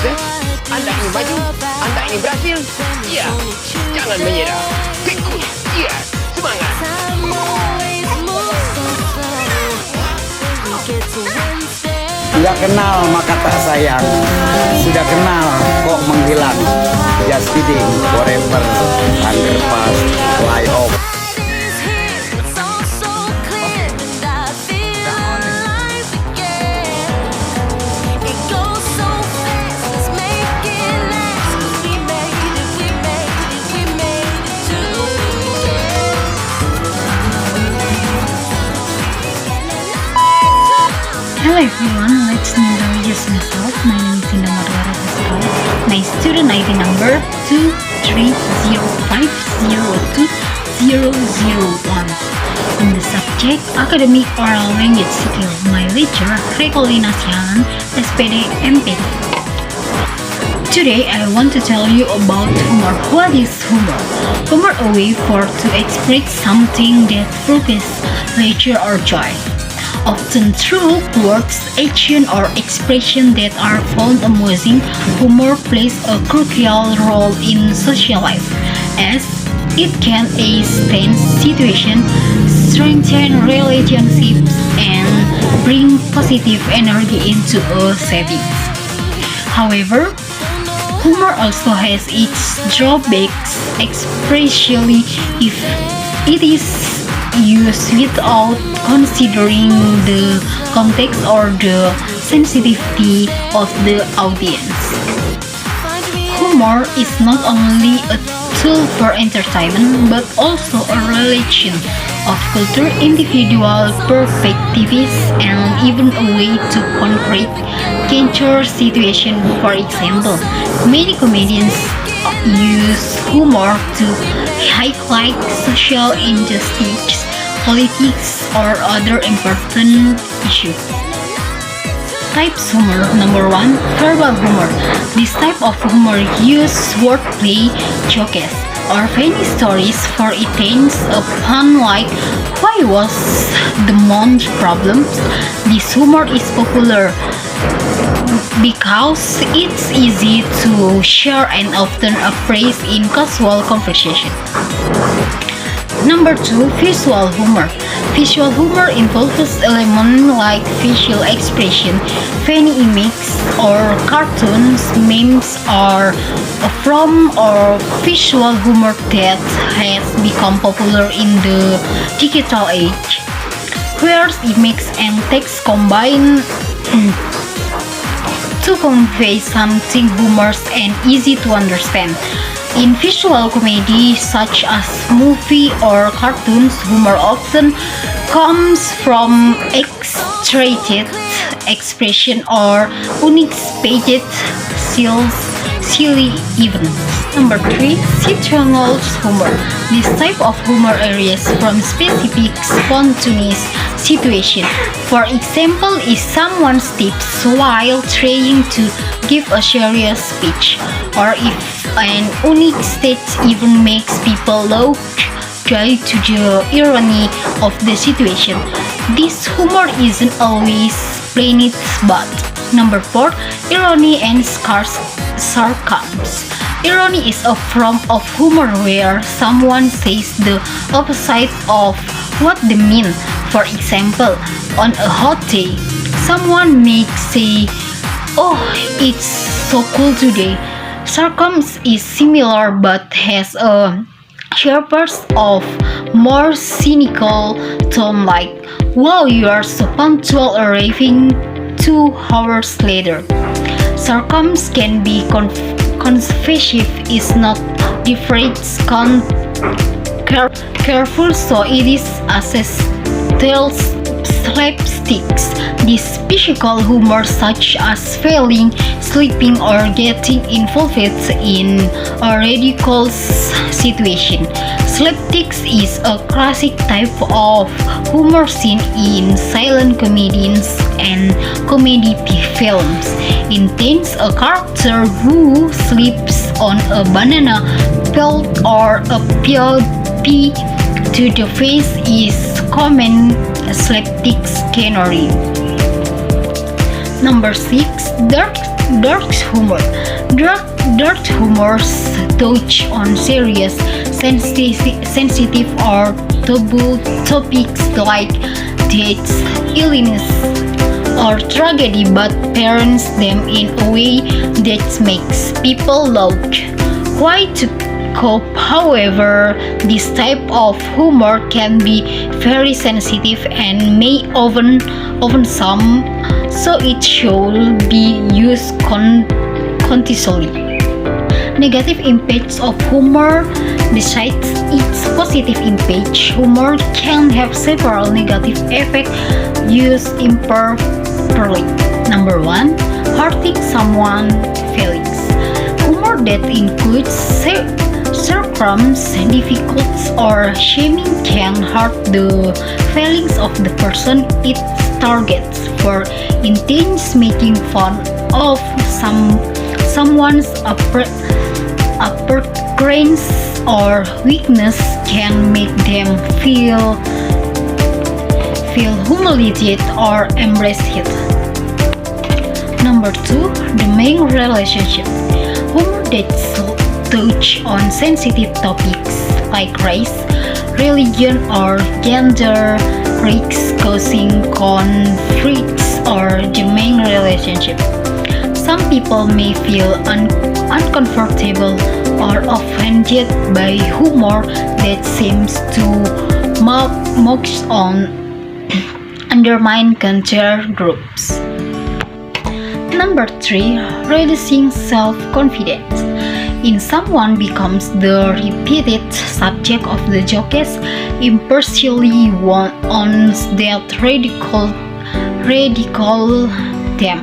butet? Anda ini maju, Anda ini berhasil. Iya, jangan menyerah. Pikun, iya, semangat. Tidak kenal maka tak sayang, sudah kenal kok menghilang. Just kidding, forever, underpass, fly off. Hello everyone, let's introduce myself. My name is Indah Marwara Pascal. My student ID number 230502001. In the subject Academic Oral Language Skill, my lecturer Rekolina Sialan, SPD MPT. Today I want to tell you about humor. What is humor? Humor a way to express something that provokes pleasure or joy. Often through words, action, or expression that are found amusing, humor plays a crucial role in social life, as it can ease tense situations, strengthen relationships, and bring positive energy into a setting. However, humor also has its drawbacks, especially if it is used without considering the context or the sensitivity of the audience. Humor is not only a tool for entertainment but also a relation of culture, individual perspectives, and even a way to concrete capture situation. For example, many comedians use humor to highlight social injustice, politics, or other important issues. Types humor. Number 1. Verbal humor. This type of humor uses wordplay, jokes, or funny stories for ends upon like why was the month problems. This humor is popular because it's easy to share and often appraised in casual conversation. Number 2. Visual humor. Visual humor involves elements like facial expression, funny images, or cartoons, memes, or a form or visual humor that has become popular in the digital age, where images and text combine to convey something humorous and easy to understand. In visual comedy, such as movie or cartoons, humor often comes from exaggerated expression or unexpected silly events. Number 3. Situational humor. This type of humor arises from specific spontaneous situation. For example, if someone steps while trying to give a serious speech, or if an unexpected event makes people laugh due to the irony of the situation. This humor isn't always plain but. Number 4. Irony and sarcasm. Irony is a form of humor where someone says the opposite of what they mean. For example, on a hot day, someone may say, "Oh, it's so cool today." Sarcasm is similar but has a sharper of more cynical tone like, "Wow, you are so punctual, arriving 2 hours later." Sarcasm can be confessive, is not different, careful, so it is assessed slapsticks. This physical humor such as failing, sleeping, or getting involved in a ridiculous situation. Slapsticks is a classic type of humor seen in silent comedies and comedy films. Intends a character who sleeps on a banana pelt or a pea to the face is common slapstick scenery. Number 6. Dark humor. Dark humors touch on serious, sensitive or taboo topics like death, illness, or tragedy, but parents them in a way that makes people laugh. Why to cope, however, this type of humor can be very sensitive and may often some, so it should be used consciously. Negative impacts of humor. Besides its positive impact, humor can have several negative effects used improperly. Number 1. Hurting someone's feelings. Humor that includes sarcasm, difficulties, or shaming can hurt the feelings of the person it targets. For instance, making fun of someone's appearance or weakness can make them feel humiliated or embarrassed. Number 2, the main relationship. Humor that touch on sensitive topics like race, religion, or gender risks causing conflicts or the main relationship. Some people may feel uncomfortable or offended by humor that seems to mock on undermine culture groups. Number 3, reducing self-confidence. In someone becomes the repeated subject of the jokes, impartially ones that ridicule them.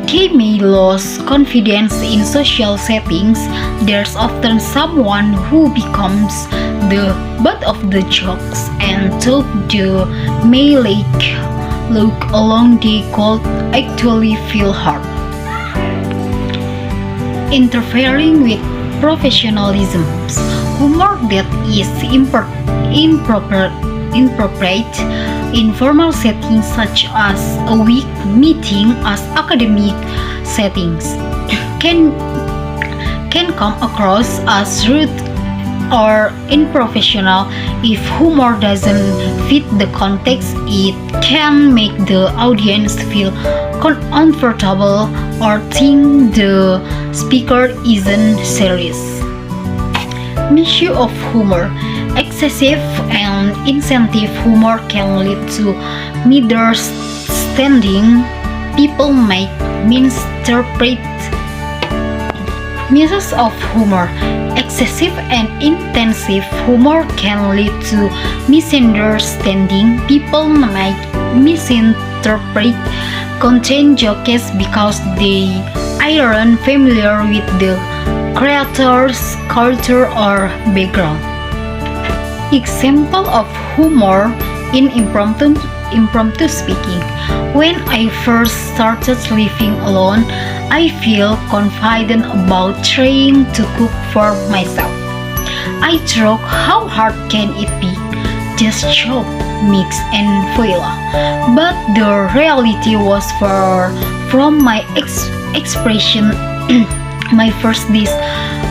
They may lose confidence in social settings. There's often someone who becomes the butt of the jokes and took the may look along they could actually feel hurt. Interfering with professionalism. Humor that is inappropriate in formal settings such as a weak meeting as academic settings can come across as rude or unprofessional. If humor doesn't fit the context, it can make the audience feel uncomfortable or think the speaker isn't serious. Misuse of humor. Excessive and insensitive humor can lead to misunderstanding. People might misinterpret misuse of humor. Excessive and intensive humor can lead to misunderstanding. People might misinterpret content jokes because they aren't familiar with the creator's culture or background. Example of humor in impromptu speaking. When I first started living alone, I feel confident about trying to cook for myself. I thought, how hard can it be? Just chop, mix, and voila. But the reality was far from my expression. My first dish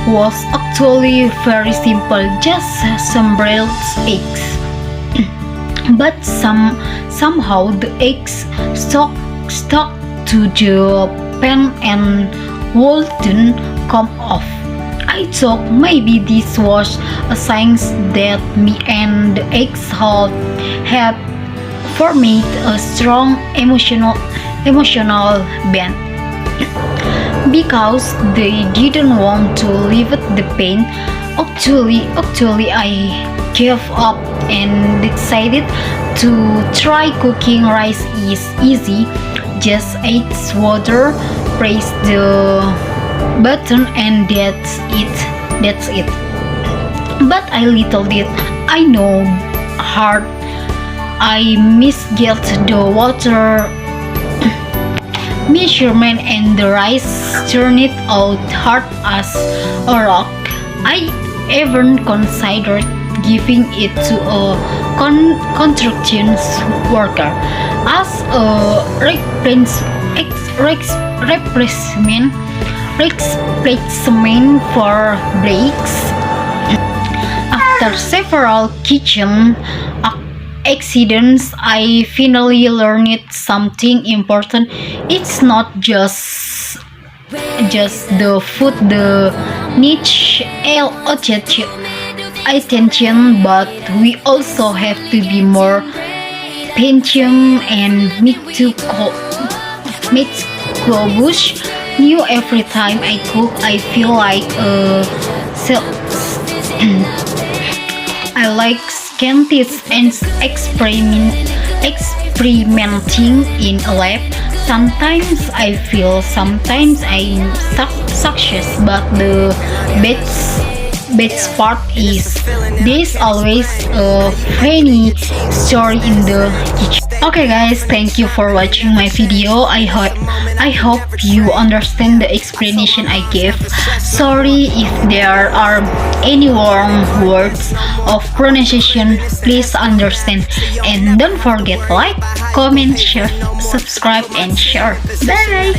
was actually very simple, just some boiled eggs. But somehow the eggs stuck to the pan and wouldn't come off. I thought maybe this was a sign that me and the eggs had formed a strong emotional bond. Because they didn't want to leave the pain. Actually, I gave up and decided to try cooking rice is easy. Just add water, press the button, and that's it. But I little did I know hard. I misget the water measurement and the rice turned out hard as a rock. I even considered giving it to a construction worker as a replacement for breaks. After several kitchen accidents, I finally learned something important. It's not just the food the needs attention, but we also have to be more patient and make Globus new every time I cook. I feel like I like scientists and experimenting in a lab. Sometimes I feel, sometimes I'm success, but the best part is there's always a funny story in the kitchen. Okay guys, thank you for watching my video. I hope you understand the explanation I gave. Sorry if there are any wrong words of pronunciation, please understand. And don't forget like, comment, share, subscribe and share. Bye.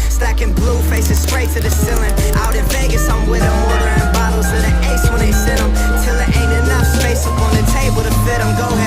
Stacking blue faces straight to the ceiling. Out in Vegas, I'm with them ordering bottles of the ace when they sit them. Till there ain't enough space up on the table to fit them. Go ahead.